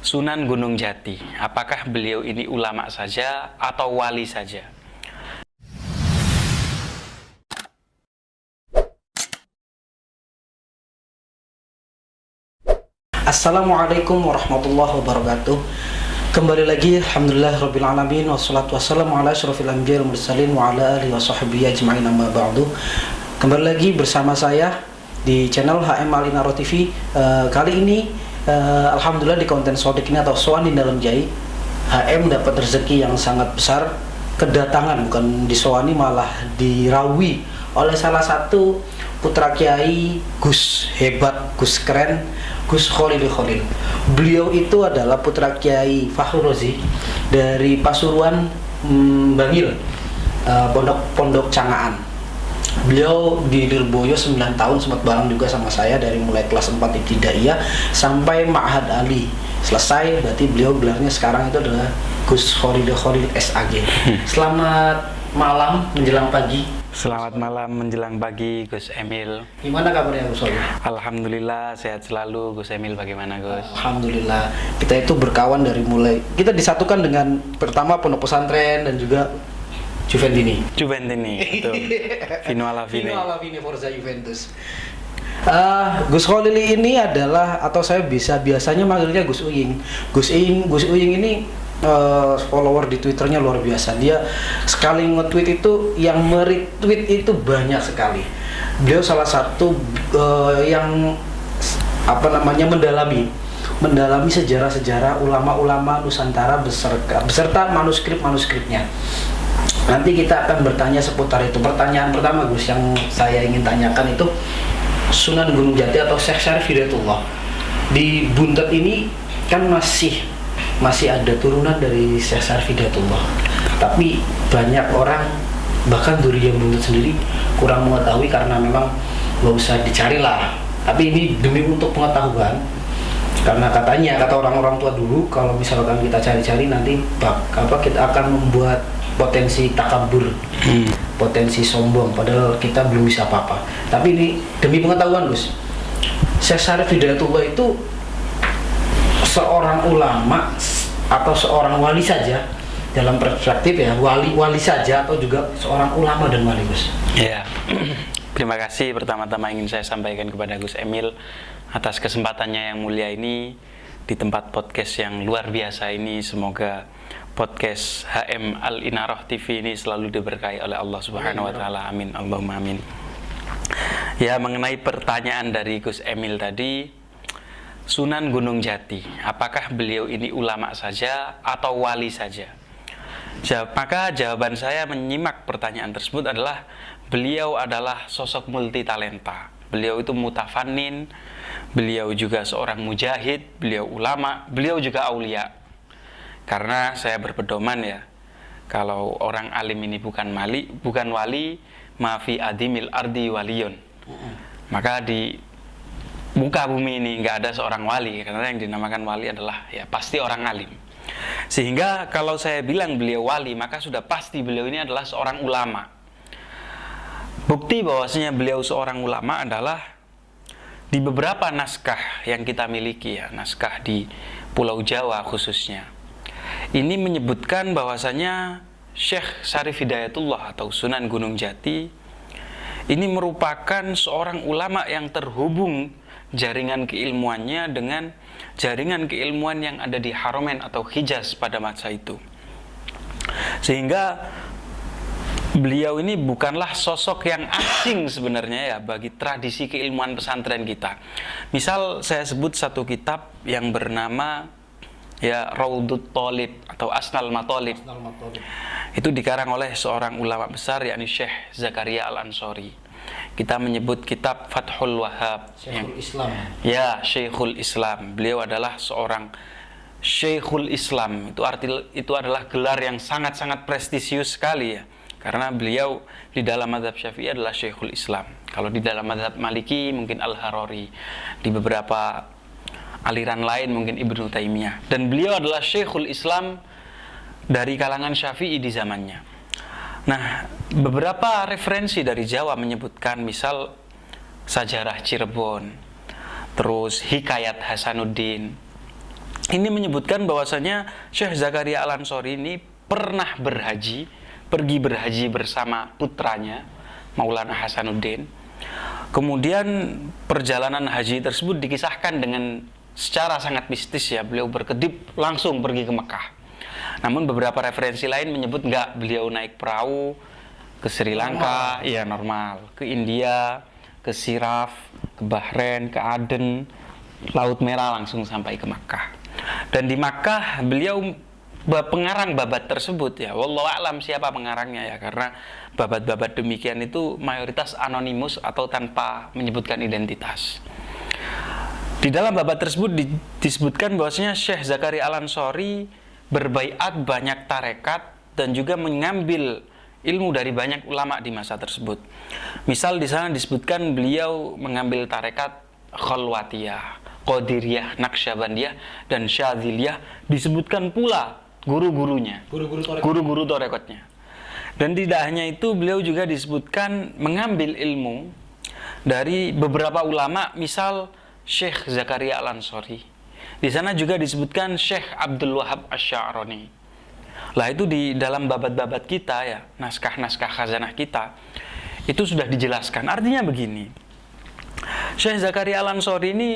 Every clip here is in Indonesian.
Sunan Gunung Jati, apakah beliau ini ulama saja atau wali saja? Assalamualaikum warahmatullahi wabarakatuh. Kembali lagi, alhamdulillah rabbil alamin, wassalatu wassalamu ala asyrafil anbiya'i wal mursalin wa ala alihi washabbihi ajma'in, amma ba'du. Kembali lagi bersama saya di channel HM Al Inaro TV. Kali ini alhamdulillah di konten sodik ini atau soan di dalam jai, HM dapat rezeki yang sangat besar, kedatangan bukan disowani malah dirawi oleh salah satu putra kiai Gus hebat, Gus keren, Gus Khalil. Beliau itu adalah putra kiai Fakhrul Razi dari Pasuruan, Bangil, Pondok Cangaan. Beliau di Lirboyo 9 tahun, sempat bareng juga sama saya dari mulai kelas 4 Ibtidaiyah sampai Ma'had Ali. Selesai, berarti beliau gelarnya sekarang itu adalah Gus Khalil SAG. Selamat malam menjelang pagi. Selamat malam menjelang pagi, Gus Emil. Gimana kabarnya Gus Khalil? Alhamdulillah sehat selalu. Gus Emil bagaimana, Gus? Alhamdulillah. Kita itu berkawan dari mulai kita disatukan dengan pertama pondok pesantren dan juga Juventini, betul. Vino Alavine Forza Juventus. Gus Khalil ini adalah, atau saya biasanya manggilnya Gus Uying. Gus Uying ini follower di Twitternya luar biasa. Dia sekali nge-tweet itu yang meretweet itu banyak sekali. Beliau salah satu yang mendalami sejarah-sejarah ulama-ulama Nusantara beserta manuskrip-manuskripnya. Nanti kita akan bertanya seputar itu. Pertanyaan pertama Gus yang saya ingin tanyakan itu, Sunan Gunung Jati atau Syekh Syarif Hidayatullah di Buntet ini kan masih ada turunan dari Syekh Syarif Hidayatullah, tapi banyak orang bahkan Duriyah Buntet sendiri kurang mengetahui karena memang gak usah dicari lah. Tapi ini demi untuk pengetahuan, karena kata orang-orang tua dulu kalau misalkan kita cari-cari nanti kita akan membuat potensi takabur, potensi sombong, padahal kita belum bisa apa-apa. Tapi ini demi pengetahuan Gus, Syekh Syarif Hidayatullah itu seorang ulama atau seorang wali saja dalam perspektif ya, wali saja atau juga seorang ulama dan wali Gus? Ya, terima kasih pertama-tama ingin saya sampaikan kepada Gus Emil atas kesempatannya yang mulia ini di tempat podcast yang luar biasa ini. Semoga podcast HM Al Inaro TV ini selalu diberkahi oleh Allah Subhanahu wa taala. Amin. Allahumma amin. Ya, mengenai pertanyaan dari Gus Emil tadi, Sunan Gunung Jati, apakah beliau ini ulama saja atau wali saja? Maka jawaban saya menyimak pertanyaan tersebut adalah beliau adalah sosok multi talenta. Beliau itu mutafannin, beliau juga seorang mujahid, beliau ulama, beliau juga aulia. Karena saya berpedoman ya, kalau orang alim ini bukan wali, mafi adimil ardi waliyun. Maka di muka bumi ini nggak ada seorang wali, karena yang dinamakan wali adalah ya pasti orang alim. Sehingga kalau saya bilang beliau wali, maka sudah pasti beliau ini adalah seorang ulama. Bukti bahwasanya beliau seorang ulama adalah di beberapa naskah yang kita miliki ya, naskah di Pulau Jawa khususnya. Ini menyebutkan bahwasanya Syekh Syarif Hidayatullah atau Sunan Gunung Jati ini merupakan seorang ulama yang terhubung jaringan keilmuannya dengan jaringan keilmuan yang ada di Haramain atau Hijaz pada masa itu. Sehingga beliau ini bukanlah sosok yang asing sebenarnya ya bagi tradisi keilmuan pesantren kita. Misal saya sebut satu kitab yang bernama ya Raudut Thalib atau Asnal Mathalib. Itu dikarang oleh seorang ulama besar yakni Syekh Zakaria Al-Ansori. Kita menyebut kitab Fathul Wahhab, Syekhul Islam. Ya, Syekhul Islam. Beliau adalah seorang Syekhul Islam. Itu adalah gelar yang sangat-sangat prestisius sekali ya. Karena beliau di dalam mazhab Syafi'i adalah Syekhul Islam. Kalau di dalam mazhab Maliki mungkin Al-Harari. Di beberapa aliran lain mungkin Ibnu Taimiyah. Dan beliau adalah Syekhul Islam dari kalangan Syafi'i di zamannya. Nah, beberapa referensi dari Jawa menyebutkan misal Sajarah Cirebon, terus Hikayat Hasanuddin, ini menyebutkan bahwasanya Syekh Zakaria Al-Ansori ini pernah pergi berhaji bersama putranya Maulana Hasanuddin. Kemudian perjalanan haji tersebut dikisahkan dengan secara sangat mistis ya, beliau berkedip langsung pergi ke Mekah. Namun beberapa referensi lain menyebut enggak, beliau naik perahu ke Sri Lanka, ya normal, ke India, ke Siraf, ke Bahrain, ke Aden, Laut Merah langsung sampai ke Makkah. Dan di Makkah beliau pengarang babat tersebut ya, wallahu a'lam siapa pengarangnya ya, karena babat-babat demikian itu mayoritas anonimus atau tanpa menyebutkan identitas. Di dalam babat tersebut disebutkan bahwasanya Syekh Zakaria Al-Ansori berbaiat banyak tarekat dan juga mengambil ilmu dari banyak ulama di masa tersebut. Misal di sana disebutkan beliau mengambil tarekat Khalwatiyah, Qadiriyah, Naqsyabandiyah, dan Syadziliyah. Disebutkan pula guru-gurunya, guru-guru tarekatnya. Dan tidak hanya itu, beliau juga disebutkan mengambil ilmu dari beberapa ulama, misal Syekh Zakaria Al-Ansori. Di sana juga disebutkan Syekh Abdul Wahab Asy-Sya'rani. Lah itu di dalam babat-babat kita ya, naskah-naskah khazanah kita, itu sudah dijelaskan. Artinya begini, Syekh Zakaria Al-Ansori ini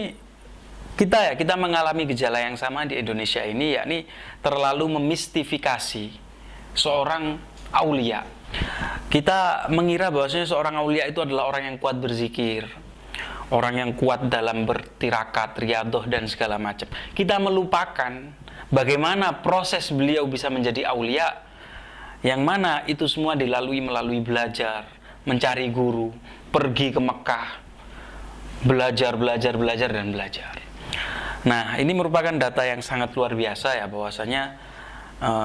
kita mengalami gejala yang sama di Indonesia ini, yakni terlalu memistifikasi seorang aulia. Kita mengira bahwasanya seorang aulia itu adalah orang yang kuat berzikir, orang yang kuat dalam bertirakat, riyadoh dan segala macam. Kita melupakan bagaimana proses beliau bisa menjadi aulia, yang mana itu semua melalui belajar, mencari guru, pergi ke Mekah, belajar dan belajar. Nah, ini merupakan data yang sangat luar biasa ya, bahwasanya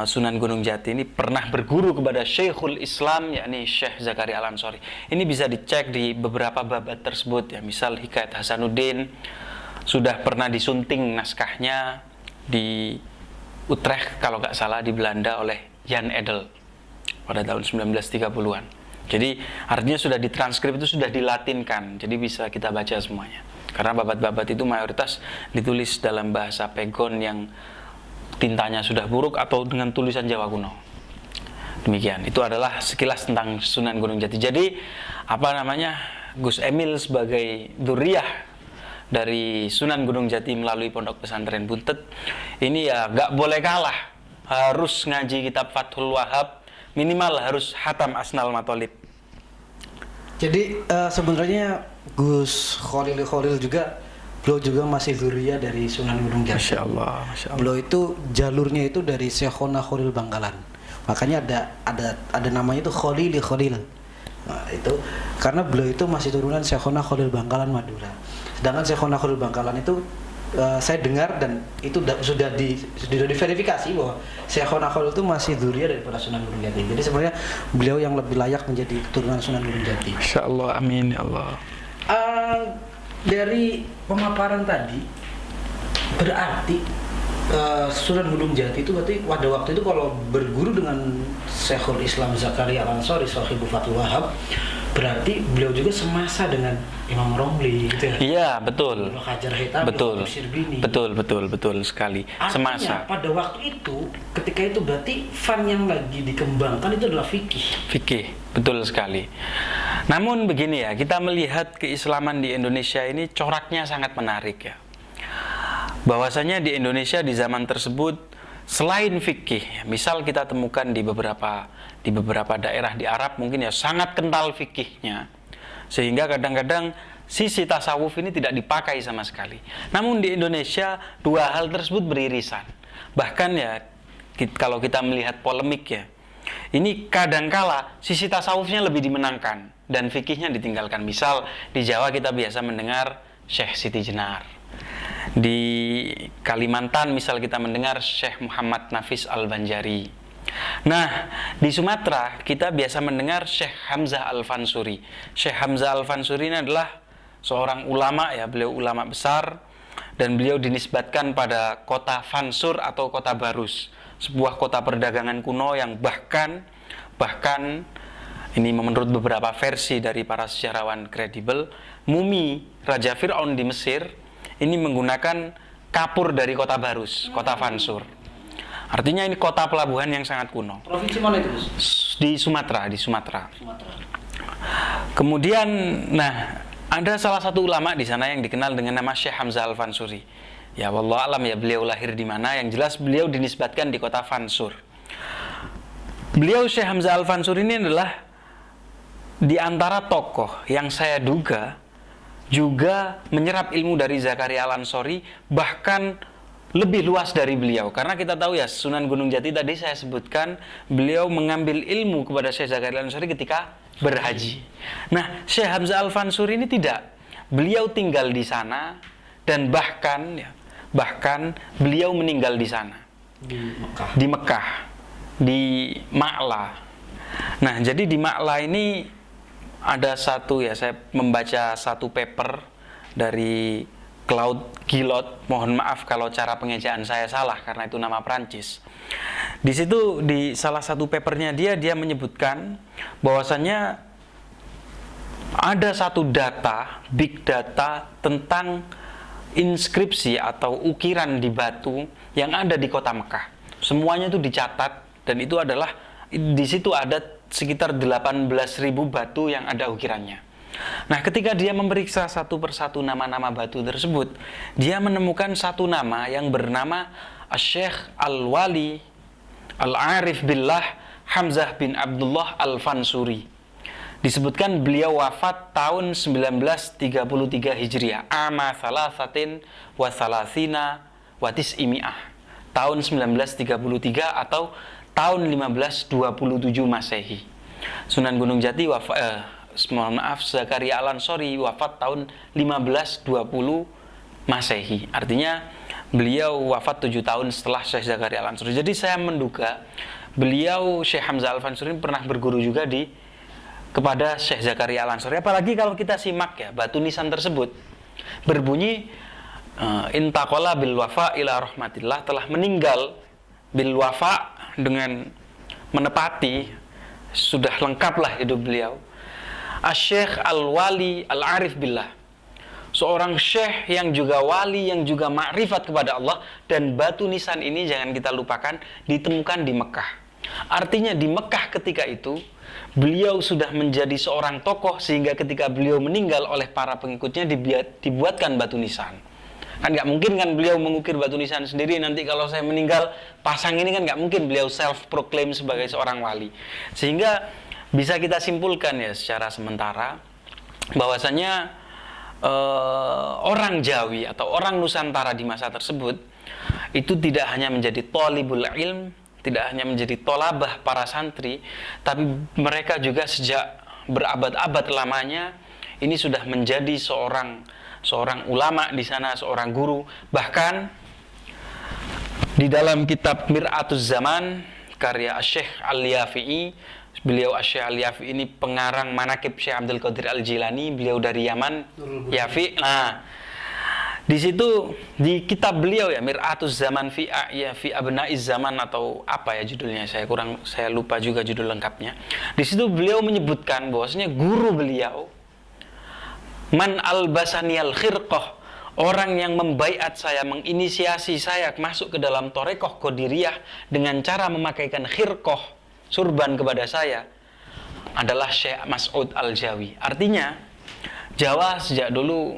Sunan Gunung Jati ini pernah berguru kepada Syekhul Islam, yakni Syekh Zakaria Al-Ansori. Ini bisa dicek di beberapa babat tersebut ya, misal Hikayat Hasanuddin sudah pernah disunting naskahnya di Utrecht kalau nggak salah, di Belanda oleh Jan Edel pada tahun 1930-an. Jadi artinya sudah ditranskrip, itu sudah dilatinkan, jadi bisa kita baca semuanya. Karena babat-babat itu mayoritas ditulis dalam bahasa Pegon yang tintanya sudah buruk atau dengan tulisan Jawa kuno. Demikian, itu adalah sekilas tentang Sunan Gunung Jati. Jadi Gus Emil sebagai dzurriyah dari Sunan Gunung Jati melalui Pondok Pesantren Buntet ini ya gak boleh kalah, harus ngaji kitab Fathul Wahab, minimal harus hatam Asnal Matolib. Jadi sebenarnya Gus Khalil juga, beliau juga masih dzurriyah dari Sunan Gunung Jati. Masya Allah. Beliau itu jalurnya itu dari Syekhona Khalil Bangkalan. Makanya ada namanya itu Khalil. Nah, itu karena beliau itu masih turunan Syekhona Khalil Bangkalan Madura. Sedangkan Syekhona Khalil Bangkalan itu saya dengar dan itu sudah diverifikasi bahwa Syekhona Khalil itu masih dzurriyah daripada Sunan Gunung Jati. Jadi sebenarnya beliau yang lebih layak menjadi keturunan Sunan Gunung Jati. Masya Allah, amin ya Allah. Dari pemaparan tadi berarti Sunan Gunung Jati itu berarti pada waktu itu kalau berguru dengan Syekhul Islam Zakaria Al-Ansori Shahibu Fathul Wahab, berarti beliau juga semasa dengan Imam Romli gitu ya. Iya, betul. Hajar Hitami, Betul sekali. Artinya, semasa pada waktu itu ketika itu berarti fan yang lagi dikembangkan itu adalah fikih, betul sekali. Namun begini ya, kita melihat keislaman di Indonesia ini coraknya sangat menarik ya. Bahwasanya di Indonesia di zaman tersebut selain fikih, misal kita temukan di beberapa daerah di Arab mungkin ya sangat kental fikihnya, sehingga kadang-kadang sisi tasawuf ini tidak dipakai sama sekali. Namun di Indonesia dua hal tersebut beririsan. Bahkan ya kalau kita melihat polemik ya, ini kadangkala sisi tasawufnya lebih dimenangkan dan fikihnya ditinggalkan. Misal di Jawa kita biasa mendengar Syekh Siti Jenar. Di Kalimantan misal kita mendengar Syekh Muhammad Nafis Al-Banjari. Nah, di Sumatera kita biasa mendengar Syekh Hamzah Al-Fansuri. Syekh Hamzah Al-Fansuri ini adalah seorang ulama ya, beliau ulama besar dan beliau dinisbatkan pada kota Fansur atau kota Barus, sebuah kota perdagangan kuno yang bahkan ini menurut beberapa versi dari para sejarawan kredibel, mumi Raja Fir'aun di Mesir ini menggunakan kapur dari kota Barus, kota Fansur. Artinya ini kota pelabuhan yang sangat kuno. Provinsi mana itu, Gus? Di Sumatera. Sumatera. Kemudian, ada salah satu ulama di sana yang dikenal dengan nama Syekh Hamzah Al-Fansuri. Ya, wallahu alam ya beliau lahir di mana, yang jelas beliau dinisbatkan di kota Fansur. Beliau Syekh Hamzah Al-Fansuri ini adalah di antara tokoh yang saya duga juga menyerap ilmu dari Zakaria Al-Ansori, bahkan lebih luas dari beliau. Karena kita tahu ya, Sunan Gunung Jati tadi saya sebutkan, beliau mengambil ilmu kepada Syekh Zakaria Al-Ansori ketika berhaji. Nah, Syekh Hamzah Al-Fansuri ini tidak. Beliau tinggal di sana dan bahkan beliau meninggal di sana. Di Mekah, di Ma'la. Nah, jadi di Ma'la ini ada satu ya, saya membaca satu paper dari Claude Guillot. Mohon maaf kalau cara pengejaan saya salah karena itu nama Prancis. Di situ di salah satu papernya dia menyebutkan bahwasannya ada satu data, big data tentang inskripsi atau ukiran di batu yang ada di kota Mekah. Semuanya itu dicatat dan itu adalah di situ ada sekitar 18.000 batu yang ada ukirannya. Nah, ketika dia memeriksa satu persatu nama-nama batu tersebut, dia menemukan satu nama yang bernama Syekh Al-Wali Al-Arif Billah Hamzah bin Abdullah Al-Fansuri. Disebutkan beliau wafat tahun 1933 Hijriah, ama salasatin wa salasina wa tis'imi'ah, tahun 1933 atau tahun 1527 Masehi. Sunan Gunung Jati Zakaria Al-Ansori wafat tahun 1520 Masehi. Artinya beliau wafat 7 tahun setelah Syekh Zakaria Al-Ansori. Jadi saya menduga beliau Syekh Hamzah Al-Fansuri pernah berguru juga kepada Syekh Zakaria Al-Ansori. Apalagi kalau kita simak ya, batu nisan tersebut berbunyi intaqala bil wafa ila rahmatillah, telah meninggal bil wafa, dengan menepati, sudah lengkaplah hidup beliau. Asy-Syaikh Al-Wali Al-Arif Billah, seorang syekh yang juga wali, yang juga makrifat kepada Allah. Dan batu nisan ini jangan kita lupakan ditemukan di Mekah. Artinya di Mekah ketika itu beliau sudah menjadi seorang tokoh, sehingga ketika beliau meninggal oleh para pengikutnya dibuatkan batu nisan. Kan nggak mungkin kan beliau mengukir batu nisan sendiri, nanti kalau saya meninggal pasang ini, kan nggak mungkin beliau self-proclaim sebagai seorang wali. Sehingga bisa kita simpulkan ya secara sementara bahwasanya orang Jawi atau orang Nusantara di masa tersebut itu tidak hanya menjadi thalibul ilm, tidak hanya menjadi tolabah para santri, tapi mereka juga sejak berabad-abad lamanya ini sudah menjadi seorang ulama di sana, seorang guru. Bahkan di dalam kitab Mir'atuz Zaman karya Syekh Al-Yafi'i, beliau Syekh Al-Yafi'i ini pengarang manaqib Syekh Abdul Qadir Al-Jilani, beliau dari Yaman, Yafi'. Nah, di situ di kitab beliau ya Mir'atuz Zaman fi Abna'iz Zaman atau apa ya judulnya, saya lupa juga judul lengkapnya. Di situ beliau menyebutkan bahwasanya guru beliau, man albasaniyal khirqah, orang yang membaiat saya, menginisiasi saya masuk ke dalam Thariqah Qadiriyah dengan cara memakaikan khirqah, surban kepada saya, adalah Syekh Mas'ud Al-Jawi. Artinya Jawa sejak dulu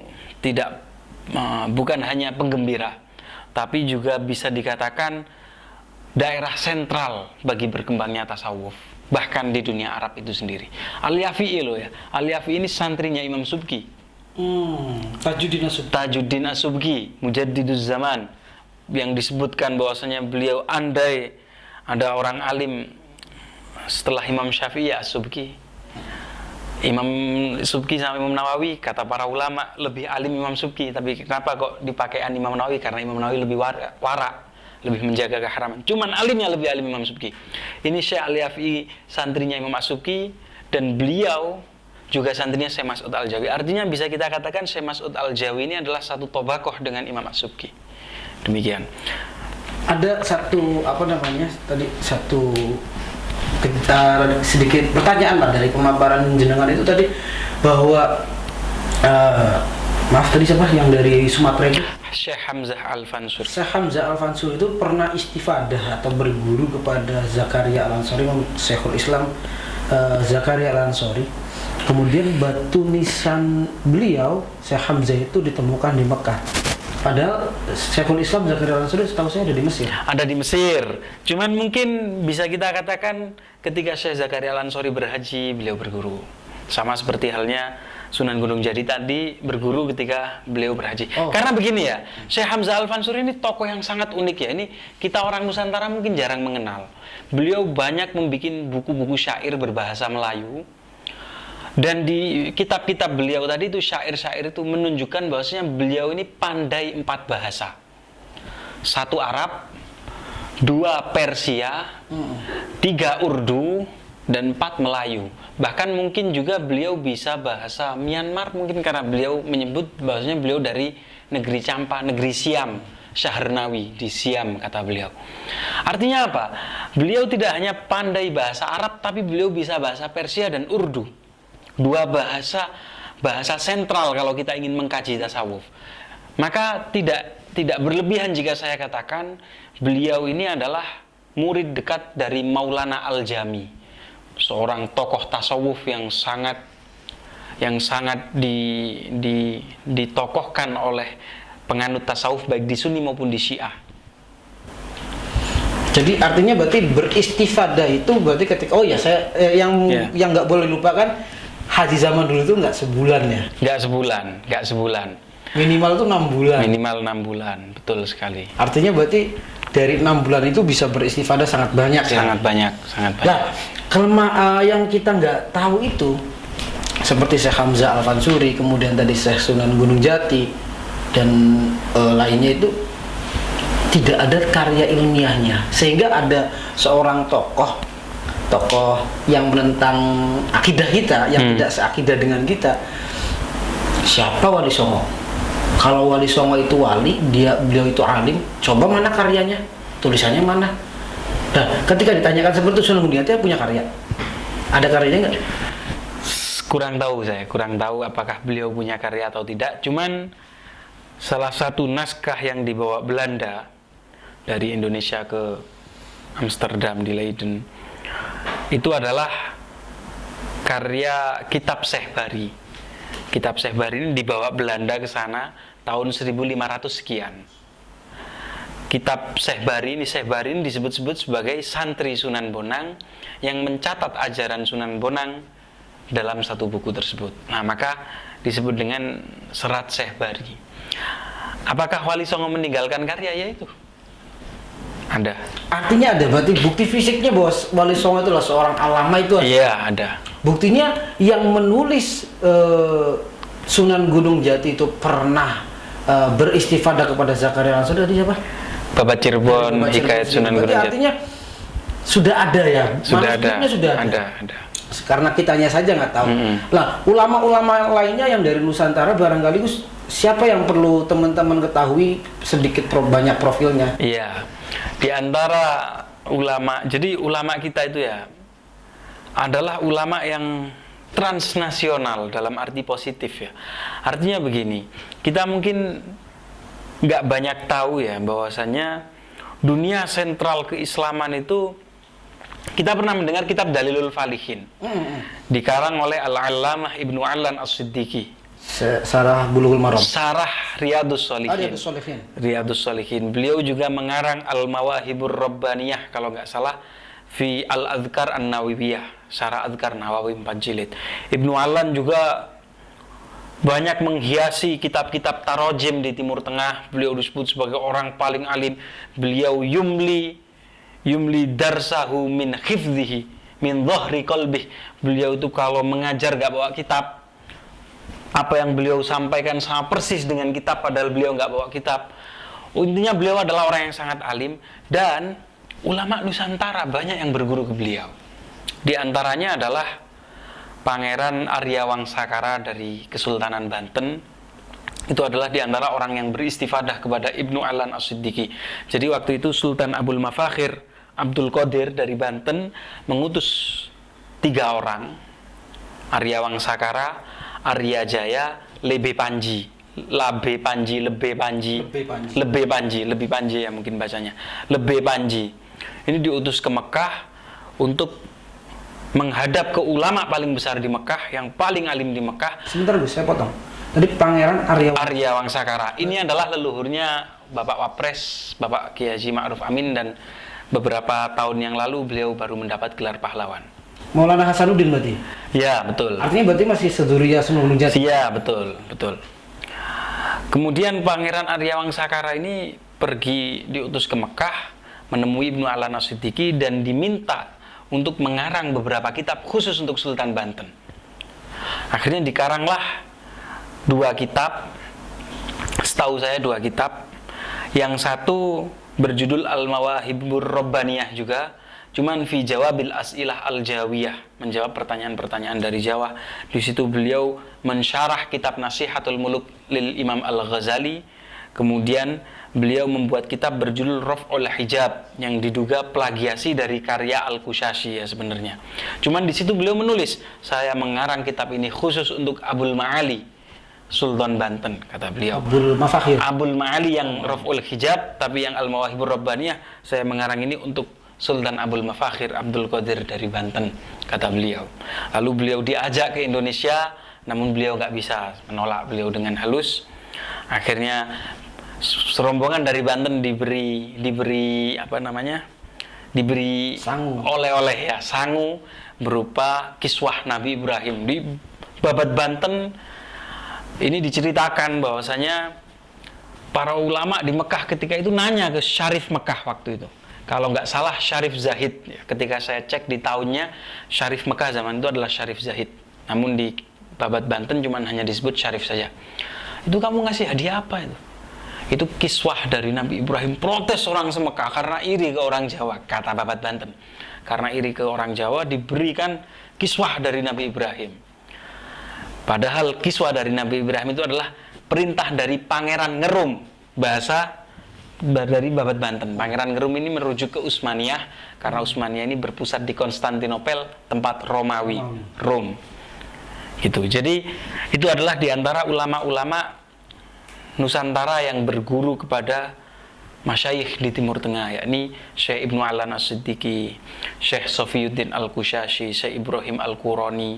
bukan hanya penggembira, tapi juga bisa dikatakan daerah sentral bagi berkembangnya tasawuf, bahkan di dunia Arab itu sendiri. Al-Yafi'i loh ya, Al-Yafi'i ini santrinya Imam Subki. Tajuddin As-Subki, Mujaddiduz Zaman, yang disebutkan bahwasanya beliau andai ada orang alim setelah Imam Syafi'i ya As-Subki. Imam Subki sama Imam Nawawi, kata para ulama, lebih alim Imam Subki. Tapi kenapa kok dipakaian Imam Nawawi? Karena Imam Nawawi lebih wara, lebih menjaga keharaman. Cuman alimnya lebih alim Imam Subki. Ini Syekh Al-Yafi'i, santrinya Imam As-Subki, dan beliau juga santrinya Syekh Mas'ud Al-Jawi. Artinya bisa kita katakan Syekh Mas'ud Al-Jawi ini adalah satu tobakoh dengan Imam As-Subki. Demikian. Ada satu kita sedikit pertanyaan lah dari pemaparan jenengan itu tadi, bahwa maaf tadi siapa yang dari Sumatera itu? Syekh Hamzah Al-Fansuri. Syekh Hamzah Al-Fansuri itu pernah istifadah atau berguru kepada Zakaria Al-Ansori, Syekhul Islam Zakaria Al-Ansori. Kemudian batu nisan beliau Syekh Hamzah itu ditemukan di Mekah. Padahal Syekhul Islam Zakaria Al-Ansori setahu saya ada di Mesir. Ada di Mesir. Cuman mungkin bisa kita katakan ketika Syekh Zakaria Al-Ansori berhaji, beliau berguru. Sama seperti halnya Sunan Gunung Jati tadi berguru ketika beliau berhaji. Karena begini ya, Syekh Hamzah Al-Fansuri ini tokoh yang sangat unik ya. Ini kita orang Nusantara mungkin jarang mengenal. Beliau banyak membuat buku-buku syair berbahasa Melayu. Dan di kitab-kitab beliau tadi itu syair-syair itu menunjukkan bahwasanya beliau ini pandai 4 bahasa. 1 Arab, 2 Persia, 3 Urdu, dan 4 Melayu. Bahkan mungkin juga beliau bisa bahasa Myanmar mungkin karena beliau menyebut bahwasanya beliau dari negeri Champa, negeri Siam, Syahrnawi di Siam kata beliau. Artinya apa? Beliau tidak hanya pandai bahasa Arab tapi beliau bisa bahasa Persia dan Urdu. 2 bahasa sentral kalau kita ingin mengkaji tasawuf. Maka tidak berlebihan jika saya katakan beliau ini adalah murid dekat dari Maulana Al-Jami, seorang tokoh tasawuf yang sangat ditokohkan oleh penganut tasawuf baik di Sunni maupun di Syiah. Jadi artinya berarti beristifadah itu berarti ketika yang nggak boleh lupakan haji zaman dulu itu nggak sebulan ya? Nggak sebulan. Minimal itu 6 bulan. Minimal 6 bulan, betul sekali. Artinya berarti dari 6 bulan itu bisa beristifadah sangat banyak ya? Sangat banyak. Nah, yang kita nggak tahu itu seperti Syekh Hamzah Al-Fansuri, kemudian tadi Syekh Sunan Gunung Jati dan lainnya itu tidak ada karya ilmiahnya, sehingga ada seorang tokoh yang menentang akidah kita, yang tidak seakidah dengan kita. Siapa Wali Songo? Kalau Wali Songo itu wali, beliau itu alim, coba mana karyanya? Tulisannya mana? Nah, ketika ditanyakan seperti itu, Sunan Gunung Jati punya karya? Ada karyanya nggak? Kurang tahu apakah beliau punya karya atau tidak. Cuman salah satu naskah yang dibawa Belanda dari Indonesia ke Amsterdam di Leiden itu adalah karya Kitab Syekh Bari. Kitab Syekh Bari ini dibawa Belanda ke sana tahun 1500 sekian. Kitab Syekh Bari ini disebut-sebut sebagai santri Sunan Bonang yang mencatat ajaran Sunan Bonang dalam satu buku tersebut. Nah, maka disebut dengan Serat Syekh Bari. Apakah Wali Songo meninggalkan karya? Ya itu. Ada. Artinya ada, berarti bukti fisiknya bahwa Wali Songo itu adalah seorang alama itu ada? Iya, ada. Buktinya yang menulis Sunan Gunung Jati itu pernah beristifadah kepada Zakaria Al-Ansori tadi siapa? Babat Cirebon, Hikayat Sunan Gunung Jati. Artinya sudah ada ya? Sudah ada. Karena kitanya saja nggak tahu. Nah, ulama-ulama lainnya yang dari Nusantara barangkali siapa yang perlu teman-teman ketahui sedikit banyak profilnya? Iya. Di antara ulama, jadi ulama kita itu ya adalah ulama yang transnasional dalam arti positif ya. Artinya begini, kita mungkin nggak banyak tahu ya bahwasanya dunia sentral keislaman itu, kita pernah mendengar kitab Dalilul Falihin dikarang oleh Al-Allamah Ibnu Allan As-Siddiqi, Sarah Bulughul Maram, Sarah Riyadhus Shalihin. Riyadhus Shalihin. Beliau juga mengarang Al-Mawahibur Rabbaniyah kalau nggak salah, fi Al-Adhkar An-Nawawiyah, Syarah Adhkar Nawawi 4 jilid. Ibnu Allan juga banyak menghiasi kitab-kitab tarojim di Timur Tengah. Beliau disebut sebagai orang paling alim. Beliau yumli darsahu min khifdhihi min dhahri qalbih. Beliau itu kalau mengajar gak bawa kitab. Apa yang beliau sampaikan sama persis dengan kitab, padahal beliau nggak bawa kitab. Intinya beliau adalah orang yang sangat alim, dan ulama Nusantara banyak yang berguru ke beliau. Di antaranya adalah Pangeran Arya Wangsakara dari Kesultanan Banten. Itu adalah di antara orang yang beristifadah kepada Ibnu Allan As-Siddiqi. Jadi waktu itu Sultan Abul Mafakhir Abdul Qadir dari Banten mengutus 3 orang, Arya Wangsakara, Arya Jaya, Lebe Panji. Labe Panji, Lebe Panji, Lebih Panji ya mungkin bacanya. Lebe Panji. Ini diutus ke Mekah untuk menghadap ke ulama paling besar di Mekah, yang paling alim di Mekah. Sebentar Gus, saya potong. Tadi Pangeran Arya Wangsakara. Ini adalah leluhurnya Bapak Wapres, Bapak Kiai Haji Ma'ruf Amin, dan beberapa tahun yang lalu beliau baru mendapat gelar pahlawan. Maulana Hasanuddin berarti? Ya, betul. Artinya berarti masih seduriyah Sunan Jati? Iya, betul. Kemudian Pangeran Arya Wangsakara ini pergi diutus ke Mekah, menemui Ibnu Allan As-Siddiqi dan diminta untuk mengarang beberapa kitab khusus untuk Sultan Banten. Akhirnya dikaranglah 2 kitab, setahu saya 2 kitab. Yang satu berjudul Al-Mawahibur Rabbaniyah juga, cuman fi jawabil as'ilah al-jawiyah, menjawab pertanyaan-pertanyaan dari Jawa. Di situ beliau mensyarah kitab Nasihatul Muluk lil Imam Al-Ghazali. Kemudian beliau membuat kitab berjudul Raf'ul Hijab, yang diduga plagiasi dari karya Al-Kushashi ya sebenarnya. Cuman di situ beliau menulis, saya mengarang kitab ini khusus untuk Abul Ma'ali, Sultan Banten, kata beliau. Abul Ma'ali yang Raf'ul Hijab, tapi yang Al-Mawahibur Rabbaniyah saya mengarang ini untuk Sultan Abul Mafakhir Abdul Qadir dari Banten, kata beliau. Lalu beliau diajak ke Indonesia, namun beliau nggak bisa, menolak beliau dengan halus. Akhirnya serombongan dari Banten diberi oleh-oleh ya, sangu berupa kiswah Nabi Ibrahim. Di Babat Banten ini diceritakan bahwasanya para ulama di Mekah ketika itu nanya ke Syarif Mekah waktu itu. Kalau nggak salah Syarif Zahid. Ketika saya cek di tahunnya, Syarif Mekah zaman itu adalah Syarif Zahid. Namun di Babat Banten cuma hanya disebut Syarif saja. Itu kamu ngasih hadiah apa itu? Itu kiswah dari Nabi Ibrahim. Protes orang se-Mekah karena iri ke orang Jawa, kata Babat Banten. Karena iri ke orang Jawa diberikan kiswah dari Nabi Ibrahim. Padahal kiswah dari Nabi Ibrahim itu adalah perintah dari Pangeran Ngerum, bahasa dari Babat Banten. Pangeran Ngerum ini merujuk ke Utsmaniyah, karena Utsmaniyah ini berpusat di Konstantinopel, tempat Romawi, Rom. Gitu. Jadi itu adalah diantara ulama-ulama Nusantara yang berguru kepada masyayikh di Timur Tengah, yakni Syekh Ibnu Allan As-Siddiqi, Syekh Sofiyuddin Al-Kushashi, Syekh Ibrahim Al-Qurani.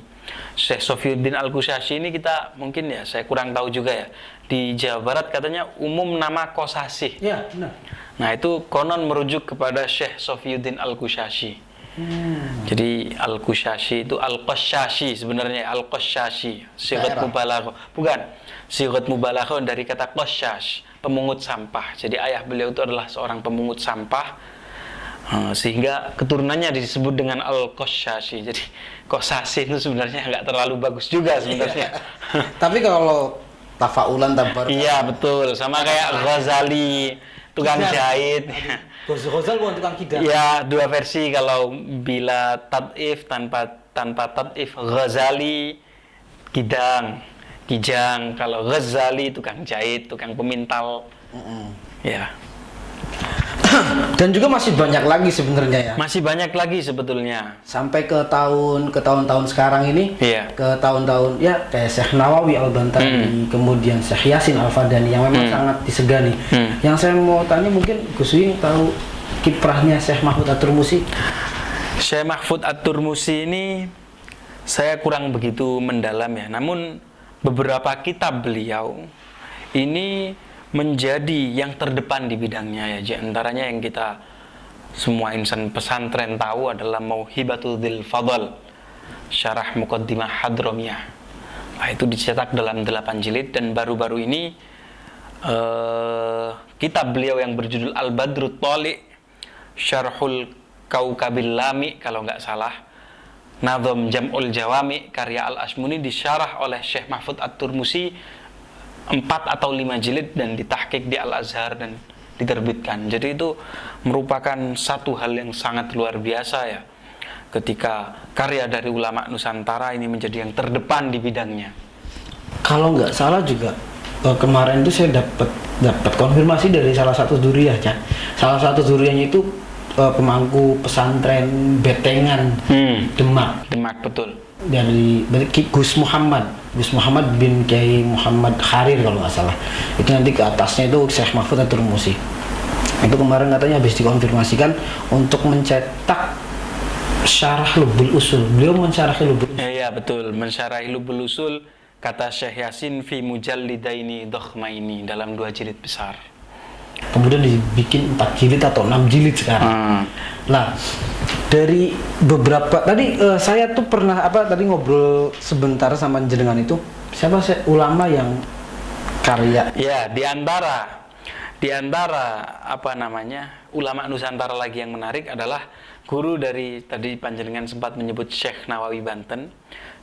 Syekh Sofiyuddin Al-Kushashi ini kita mungkin ya, saya kurang tahu juga ya, di Jawa Barat katanya umum nama Kosasih. Ya, benar. Nah itu konon merujuk kepada Syekh Sofiyuddin Al-Kushashi. Jadi Al-Kushashi itu Al-Qashashi sebenarnya, Al-Qashashi sighat mubalaghah, bukan, sighat mubalaghah dari kata qashash, pemungut sampah. Jadi ayah beliau itu adalah seorang pemungut sampah, sehingga keturunannya disebut dengan Al-Qashashi. Jadi Qashashi itu sebenarnya nggak terlalu bagus juga sebenarnya. Tapi kalau tafaulan tabar. Iya betul, sama kayak Ghazali, tukang jahit. Ghazal bukan tukang kidang. Ya, 2 versi. Kalau bila tad'if tanpa tad'if, Ghazali kijang. Kalau Ghazali tukang jahit, tukang pemintal. Ya. Dan juga masih banyak lagi sebenarnya ya. Masih banyak lagi sebetulnya. Sampai ke tahun-tahun sekarang ini. Iya. Ke tahun-tahun ya kayak Syekh Nawawi Al-Bantani, kemudian Syekh Yasin Al-Fadani yang memang sangat disegani. Yang saya mau tanya mungkin Gus Wing tahu kiprahnya Syekh Mahfud At-Turmusi? Syekh Mahfud At-Turmusi ini saya kurang begitu mendalam ya. Namun beberapa kitab beliau ini menjadi yang terdepan di bidangnya ya. Di antaranya yang kita semua insan pesantren tahu adalah Mauhibatul Dzil Fadl, Syarah Muqaddimah Hadramiyah. Nah, itu dicetak dalam 8 jilid, dan baru-baru ini kitab beliau yang berjudul Al-Badrut Thali, Syarhul Kaukabil Lami kalau nggak salah, Nadham Jam'ul Jawami karya Al-Asmuni disyarah oleh Syekh Mahfud At-Turmusi 4 atau 5 jilid dan ditahqiq di Al-Azhar dan diterbitkan. Jadi itu merupakan satu hal yang sangat luar biasa ya, ketika karya dari ulama Nusantara ini menjadi yang terdepan di bidangnya. Kalau nggak salah juga kemarin itu saya dapat konfirmasi dari salah satu dzuriyah ya. Salah satu dzuriyahnya itu pemangku pesantren Betengan, Demak. Demak betul. dari Gus Muhammad bin Kiai Muhammad Kharir kalau nggak salah. Itu nanti ke atasnya itu Syekh Mahfud At-Turmusi. Itu kemarin katanya habis dikonfirmasikan untuk mencetak Syarah Lubul Usul. Beliau mensyarahi Lubul Usul. Ya, betul, mensyarahi Lubul Usul, kata Syekh Yasin fi mujallidaini dhakhmaini, dalam 2 jilid besar. Kemudian dibikin 4 jilid atau 6 jilid sekarang. Nah, dari beberapa tadi saya tuh pernah tadi ngobrol sebentar sama jenengan itu, siapa sih ulama yang karya? Ya, di antara ulama Nusantara lagi yang menarik adalah guru dari, tadi panjenengan sempat menyebut Syekh Nawawi Banten.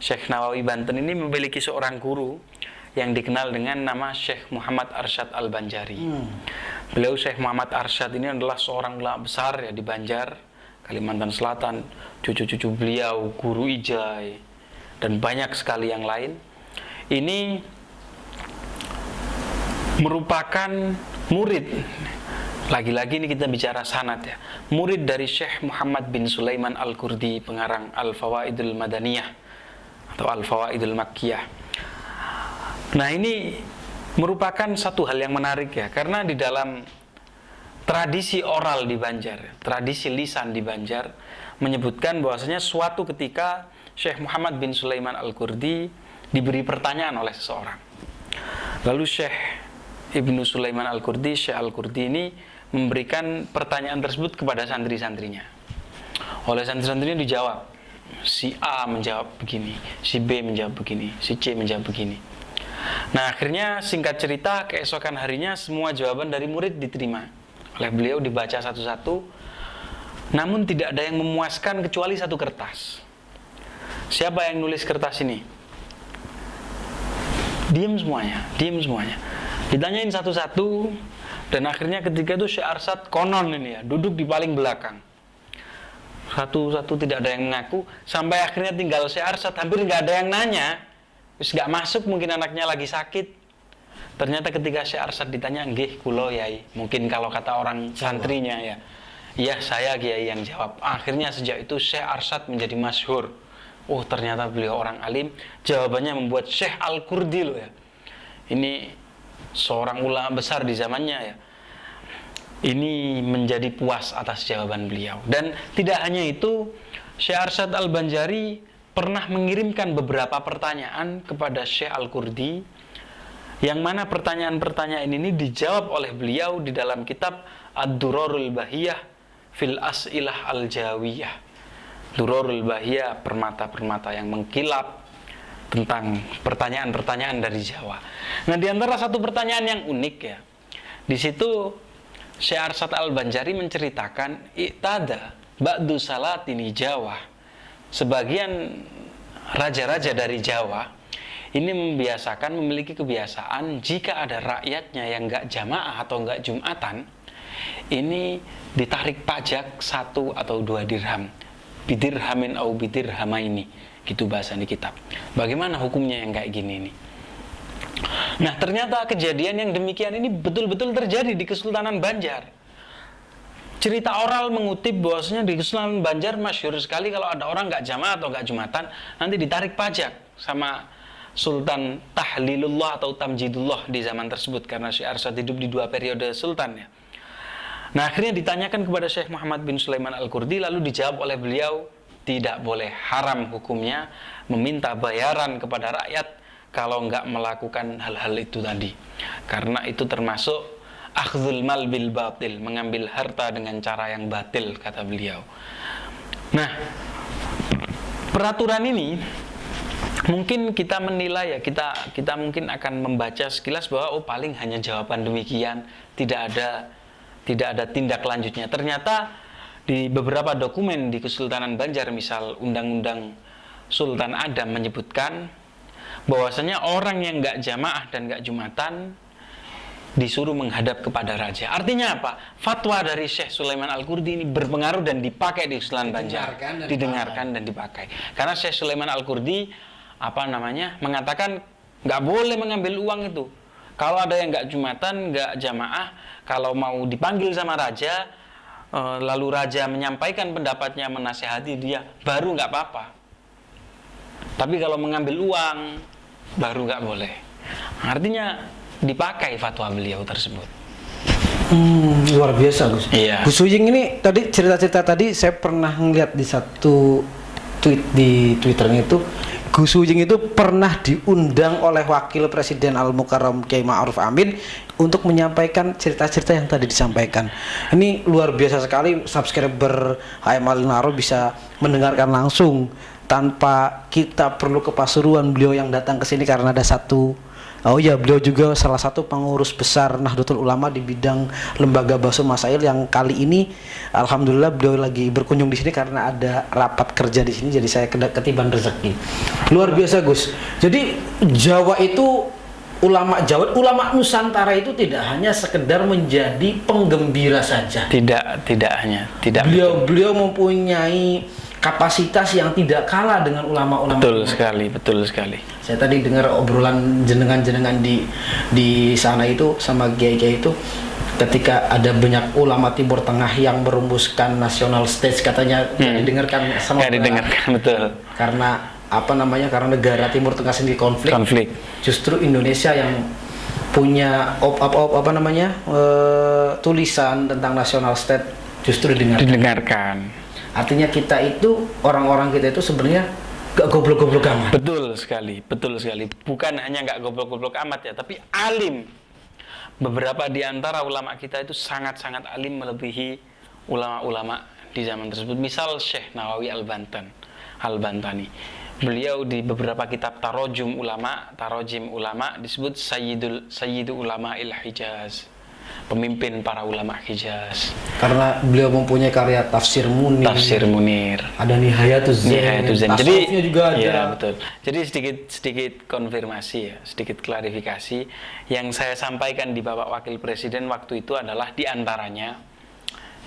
Syekh Nawawi Banten ini memiliki seorang guru yang dikenal dengan nama Syekh Muhammad Arsyad Al-Banjari. Beliau Syekh Muhammad Arsyad ini adalah seorang ulama besar ya di Banjar, Kalimantan Selatan. Cucu-cucu beliau Guru Ijai dan banyak sekali yang lain. Ini merupakan murid, lagi-lagi ini kita bicara sanad ya, murid dari Syekh Muhammad bin Sulaiman Al-Qurdi, pengarang Al-Fawaidul Madaniyah atau Al-Fawaidul Makkiyah. Nah, ini merupakan satu hal yang menarik ya, karena di dalam tradisi oral di Banjar, tradisi lisan di Banjar menyebutkan bahwasanya suatu ketika Syekh Muhammad bin Sulaiman Al-Qurdi diberi pertanyaan oleh seseorang. Lalu Syekh Ibnu Sulaiman Al-Qurdi, Syekh Al-Qurdi ini memberikan pertanyaan tersebut kepada santri-santrinya. Oleh santri-santrinya dijawab, si A menjawab begini, si B menjawab begini, si C menjawab begini. Nah, akhirnya singkat cerita, keesokan harinya semua jawaban dari murid diterima oleh beliau, dibaca satu-satu. Namun tidak ada yang memuaskan kecuali satu kertas. Siapa yang nulis kertas ini? Diam semuanya. Ditanyain satu-satu, dan akhirnya ketika itu Syekh Arsyad konon ini ya, duduk di paling belakang. Satu-satu tidak ada yang mengaku, sampai akhirnya tinggal Syekh Arsyad, hampir nggak ada yang nanya. Terus nggak masuk, mungkin anaknya lagi sakit. Ternyata ketika Syekh Arsyad ditanya, nggih kula yai, mungkin kalau kata orang santrinya ya, iya saya kiai yang jawab. Akhirnya sejak itu Syekh Arsyad menjadi masyhur. Oh, ternyata beliau orang alim. Jawabannya membuat Syekh Al-Qurdi loh ya, ini seorang ulama besar di zamannya ya, ini menjadi puas atas jawaban beliau. Dan tidak hanya itu, Syekh Arsyad Al-Banjari pernah mengirimkan beberapa pertanyaan kepada Syekh Al-Qurdi, yang mana pertanyaan-pertanyaan ini dijawab oleh beliau di dalam kitab Ad-Durarul Bahiyah fil As'ilah Al-Jawiyah. Durarul Bahiyah, permata-permata yang mengkilap tentang pertanyaan-pertanyaan dari Jawa. Nah, di antara satu pertanyaan yang unik ya, di situ Syekh Arsyad Al-Banjari menceritakan, i'tada ba'du salatini Jawa. Sebagian raja-raja dari Jawa ini memiliki kebiasaan jika ada rakyatnya yang nggak jamaah atau nggak jumatan, ini ditarik pajak 1 atau 2 dirham, bidirhamin au bidirhamaini, gitu bahasa di kitab. Bagaimana hukumnya yang kayak gini nih? Nah, ternyata kejadian yang demikian ini betul-betul terjadi di Kesultanan Banjar. Cerita oral mengutip bahwasanya di Kesultanan Banjar masyhur sekali kalau ada orang nggak jamaah atau nggak jumatan, nanti ditarik pajak sama Sultan Tahlilullah atau Tamjidullah di zaman tersebut, karena Syekh Arsyad hidup di 2 periode sultan ya. Nah, akhirnya ditanyakan kepada Syekh Muhammad bin Sulaiman Al-Qurdi, lalu dijawab oleh beliau, tidak boleh, haram hukumnya meminta bayaran kepada rakyat kalau nggak melakukan hal-hal itu tadi, karena itu termasuk akhdhul mal bil batil, mengambil harta dengan cara yang batil, kata beliau. Nah, peraturan ini mungkin kita menilai ya, kita mungkin akan membaca sekilas bahwa oh paling hanya jawaban demikian, tidak ada tindak lanjutnya. Ternyata di beberapa dokumen di Kesultanan Banjar, misal Undang-Undang Sultan Adam menyebutkan bahwasanya orang yang nggak jamaah dan nggak jumatan disuruh menghadap kepada raja. Artinya apa? Fatwa dari Syekh Sulaiman Al-Qurdi ini berpengaruh dan dipakai di Kesultanan Banjar, didengarkan dan dipakai. Karena Syekh Sulaiman Al-Qurdi mengatakan nggak boleh mengambil uang itu. Kalau ada yang nggak jumatan, nggak jamaah, kalau mau dipanggil sama raja, lalu raja menyampaikan pendapatnya, menasihati dia, baru nggak apa-apa. Tapi kalau mengambil uang baru nggak boleh. Artinya dipakai fatwa beliau tersebut. Luar biasa Gus. Iya. Gus Uying ini tadi cerita-cerita tadi saya pernah ngeliat di satu tweet di Twitternya itu, Gus Uying itu pernah diundang oleh Wakil Presiden Al Mukarram Kiai Ma'ruf Amin untuk menyampaikan cerita-cerita yang tadi disampaikan. Ini luar biasa sekali, subscriber HM Al Naro bisa mendengarkan langsung tanpa kita perlu ke Pasuruan. Beliau yang datang ke sini karena ada satu, oh ya, beliau juga salah satu pengurus besar Nahdlatul Ulama di bidang lembaga Basul Masail, yang kali ini alhamdulillah beliau lagi berkunjung di sini karena ada rapat kerja di sini, jadi saya ketiban rezeki. Luar biasa Gus. Jadi Jawa itu, ulama Jawa, ulama Nusantara itu tidak hanya sekedar menjadi penggembira saja. Tidak hanya. Beliau mempunyai kapasitas yang tidak kalah dengan ulama-ulama. Betul sekali. Saya tadi dengar obrolan jenengan di sana itu sama kiai-kiai itu, ketika ada banyak ulama Timur Tengah yang merumuskan national stage, katanya nggak didengarkan sama nggak didengarkan, betul. Karena karena negara Timur Tengah sendiri konflik. Justru Indonesia yang punya tulisan tentang national state justru didengarkan. Artinya kita itu, orang-orang kita itu sebenarnya gak goblok-goblok amat. Betul sekali. Bukan hanya gak goblok-goblok amat ya, tapi alim. Beberapa di antara ulama kita itu sangat-sangat alim, melebihi ulama-ulama di zaman tersebut. Misal Syekh Nawawi Al-Bantani. Beliau di beberapa kitab tarojim ulama disebut Sayyidu Ulama Il-Hijaz, pemimpin para ulama Hijaz. Karena beliau mempunyai karya Tafsir Munir. Ada Nihayatuz Zain. Jadi juga ada. Ya, betul. Jadi sedikit konfirmasi ya, sedikit klarifikasi yang saya sampaikan di Bapak Wakil Presiden waktu itu adalah di antaranya,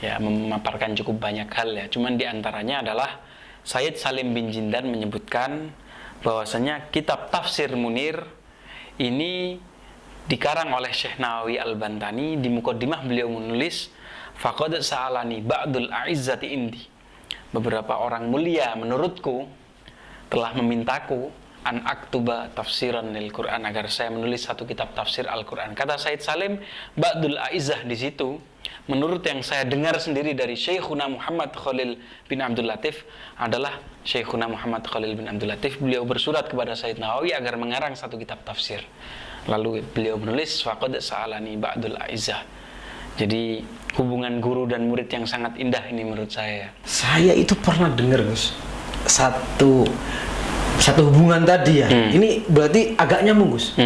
ya, memaparkan cukup banyak hal ya. Cuman di antaranya adalah Sayyid Salim bin Jindan menyebutkan bahwasanya kitab Tafsir Munir ini dikarang oleh Syekh Nawawi Al-Bantani. Di muqaddimah beliau menulis, faqad sa'alani ba'dul a'izzati indi, beberapa orang mulia menurutku telah memintaku an aktuba tafsiran lil Quran, agar saya menulis satu kitab tafsir Al-Quran. Kata Said Salim, ba'dul a'izzah di situ, menurut yang saya dengar sendiri dari Syekhuna Muhammad Khalil bin Abdul Latif, adalah Syekhuna Muhammad Khalil bin Abdul Latif, beliau bersurat kepada Said Nawawi agar mengarang satu kitab tafsir. Lalu beliau menulis, faqad sa'alani ba'dul a'izzah. Jadi hubungan guru dan murid yang sangat indah ini menurut saya. Saya itu pernah dengar Gus, satu hubungan tadi ya. Ini berarti agak nyambung Gus.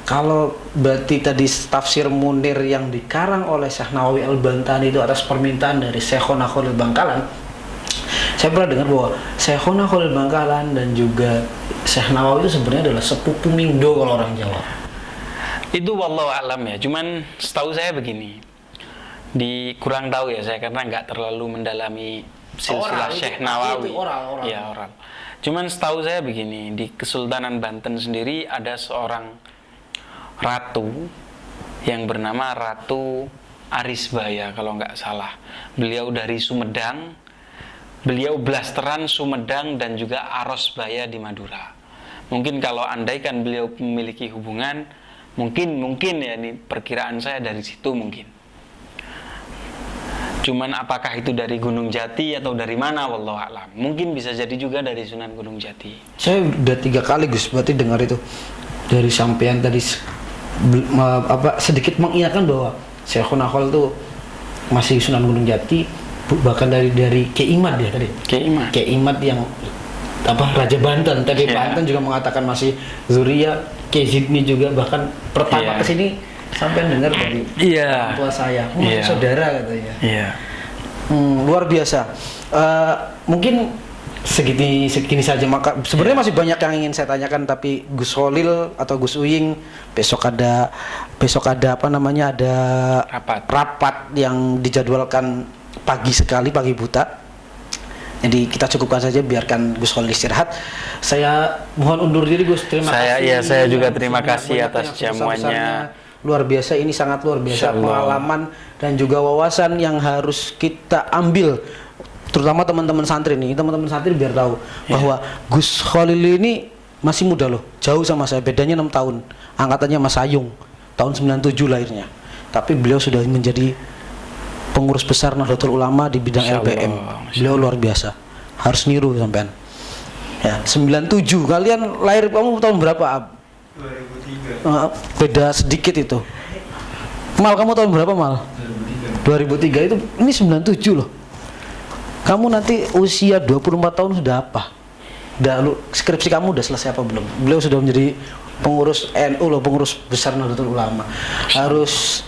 Kalau berarti tadi Tafsir Munir yang dikarang oleh Syekh Nawawi Al-Bantani itu atas permintaan dari Syekhona Khalil Bangkalan, saya pernah dengar bahwa Syekhona Khalil Bangkalan dan juga Syekh Nawawi itu sebenarnya adalah sepupu Mindo kalau orang Jawa. Itu wallahu alam ya. Cuman setahu saya begini, kurang tahu ya saya karena nggak terlalu mendalami silsilah Syekh Nawawi. Oral. Ya, oral. Cuman setahu saya begini, di Kesultanan Banten sendiri ada seorang ratu yang bernama Ratu Arisbaya kalau nggak salah. Beliau dari Sumedang, beliau blasteran Sumedang dan juga Arosbaya di Madura. Mungkin kalau andaikan beliau memiliki hubungan, mungkin ya, ini perkiraan saya dari situ mungkin. Cuman apakah itu dari Gunung Jati atau dari mana, wallahu a'lam. Mungkin bisa jadi juga dari Sunan Gunung Jati. Saya udah 3 kali Gus berarti dengar itu dari sampean tadi, sedikit mengingatkan bahwa Syekhuna Khalil itu masih Sunan Gunung Jati, bahkan dari Kiai Imad ya tadi. Kiai Imad yang Raja Banten, tapi Banten juga mengatakan masih Zuria. Kiai Zidni juga bahkan pertama kesini sampai dengar dari orang tua saya, saudara katanya. Luar biasa. Mungkin segini saja. Maka sebenarnya masih banyak yang ingin saya tanyakan, tapi Gus Khalil atau Gus Uying besok ada ada rapat yang dijadwalkan pagi buta. Jadi kita cukupkan saja, biarkan Gus Khalil istirahat. Saya mohon undur diri Gus. Terima kasih. Saya juga terima kasih atas jamuannya. Luar biasa, ini sangat luar biasa pengalaman dan juga wawasan yang harus kita ambil terutama teman-teman santri biar tahu bahwa Gus Khalil ini masih muda loh, jauh sama saya, bedanya 6 tahun. Angkatannya Mas Ayung, tahun 97 lahirnya. Tapi beliau sudah menjadi pengurus besar Nahdlatul Ulama di bidang LPM. Beliau luar biasa. Harus niru sampean. Ya, 97. Kalian lahir kamu tahun berapa, Ab? 2003. Beda sedikit itu. Mal, kamu tahun berapa, Mal? 2003 itu, ini 97 loh. Kamu nanti usia 24 tahun sudah apa? Skripsi kamu udah selesai apa belum? Beliau sudah menjadi pengurus NU loh, pengurus besar Nahdlatul Ulama. Harus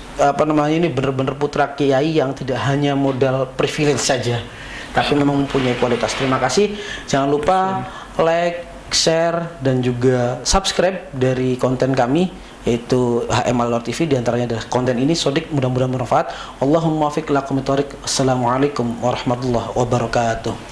ini benar-benar putra kiai yang tidak hanya modal privilege saja, tapi memang mempunyai kualitas. Terima kasih. Jangan lupa like, share, dan juga subscribe dari konten kami, yaitu HM Al-Anwar TV. Di antaranya adalah konten ini. Sodik, mudah-mudahan bermanfaat. Allahumma fiq lakum thoriq. Assalamualaikum warahmatullahi wabarakatuh.